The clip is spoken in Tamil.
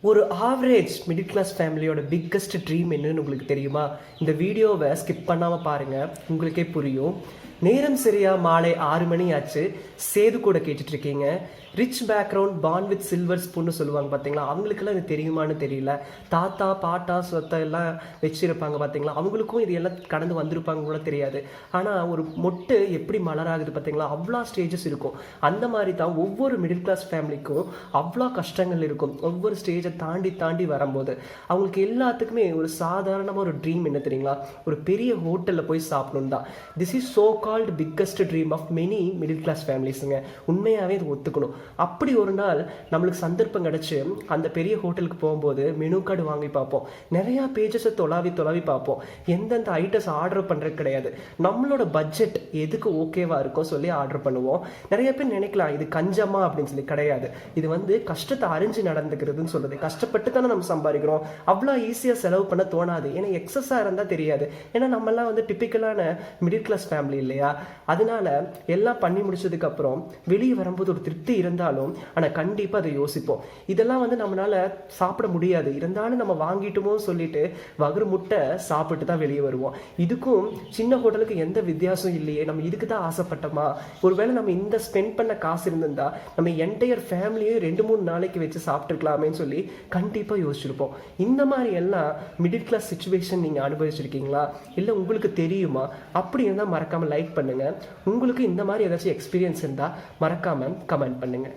ஒரு ஆவரேஜ் மிடில் கிளாஸ் ஃபேமிலியோட பிக்கஸ்ட் ட்ரீம் என்னன்னு உங்களுக்கு தெரியுமா? இந்த வீடியோவை ஸ்கிப் பண்ணாமல் பாருங்கள், உங்களுக்கே புரியும். நேரம் சரியா மாலை 6 மணி ஆச்சு. சேது கூட கேட்டுட்டு இருக்கீங்க. Rich background born with silver ஸ்பூன்னு சொல்லுவாங்க பார்த்தீங்களா, அவங்களுக்கெல்லாம் இது தெரியுமான்னு தெரியல. தாத்தா பாட்டா சொத்தை எல்லாம் வச்சிருப்பாங்க பார்த்தீங்களா, அவங்களுக்கும் இது எல்லாம் கடந்து வந்திருப்பாங்க கூட தெரியாது. ஆனால் ஒரு மொட்டு எப்படி மலராகுது பார்த்தீங்களா, அவ்வளோ ஸ்டேஜஸ் இருக்கும். அந்த மாதிரி தான் ஒவ்வொரு மிடில் கிளாஸ் ஃபேமிலிக்கும் அவ்வளோ கஷ்டங்கள் இருக்கும். ஒவ்வொரு ஸ்டேஜை தாண்டி தாண்டி வரும்போது அவங்களுக்கு எல்லாத்துக்குமே ஒரு சாதாரணமாக ஒரு ட்ரீம் என்ன தெரியுங்களா, ஒரு பெரிய ஹோட்டலில் போய் சாப்பிடணும் தான். This is so called biggest dream of many middle class ஃபேமிலிஸுங்க. உண்மையாகவே இது ஒத்துக்கணும். அப்படி ஒரு நாள் நம்மளுக்கு சந்தர்ப்பம் கிடைச்சி அந்த பெரிய ஹோட்டலுக்கு போகும்போது மெனு கார்டு வாங்கி பார்ப்போம். நிறையா பேஜஸை தொலாவி பார்ப்போம். எந்தெந்த ஐட்டம்ஸ் ஆர்டர் பண்ணுறது கிடையாது. நம்மளோட பட்ஜெட் எதுக்கு ஓகேவா இருக்கோ சொல்லி ஆர்டர் பண்ணுவோம். நிறைய பேர் நினைக்கலாம் இது கஞ்சமா அப்படின்னு சொல்லி. கிடையாது. இது கஷ்டத்தை அறிஞ்சு நடந்துக்கிறதுன்னு சொல்றது. கஷ்டப்பட்டு தானே நம்ம சம்பாதிக்கிறோம். அவ்வளோ ஈஸியாக செலவு பண்ண தோணாது. ஏன்னா எக்ஸஸாக இருந்தால் தெரியாது. ஏன்னா நம்மலாம் டிப்பிக்கலான மிடில் கிளாஸ் ஃபேமிலி இல்லையா? அதனால எல்லாம் பண்ணி முடிச்சதுக்கு அப்புறம் வெளியே வரும்போது ஒரு திருப்தி இருந்தாலும் ஆனால் கண்டிப்பாக அதை யோசிப்போம். இதெல்லாம் நம்மளால சாப்பிட முடியாது, இருந்தாலும் நம்ம வாங்கிட்டோமோ சொல்லிட்டு வகுறு முட்டை சாப்பிட்டு தான் வெளியே வருவோம். இதுக்கும் சின்ன ஹோட்டலுக்கு எந்த வித்தியாசம் இல்லையே, நம்ம இதுக்கு தான் ஆசைப்பட்டோமா? ஒருவேளை நம்ம இந்த ஸ்பெண்ட் பண்ண காசு இருந்திருந்தா நம்ம என்டையர் ஃபேமிலியே 2-3 நாளைக்கு வச்சு சாப்பிட்டுருக்கலாமேன்னு சொல்லி கண்டிப்பாக யோசிச்சிருப்போம். இந்த மாதிரி எல்லாம் மிடில் கிளாஸ் சுச்சுவேஷன் நீங்கள் அனுபவிச்சிருக்கீங்களா? இல்லை உங்களுக்கு தெரியுமா? அப்படி இருந்தால் மறக்காமல் லைக் பண்ணுங்கள். உங்களுக்கு இந்த மாதிரி ஏதாச்சும் எக்ஸ்பீரியன்ஸ் இருந்தால் மறக்காமல் கமெண்ட் பண்ணுங்கள்.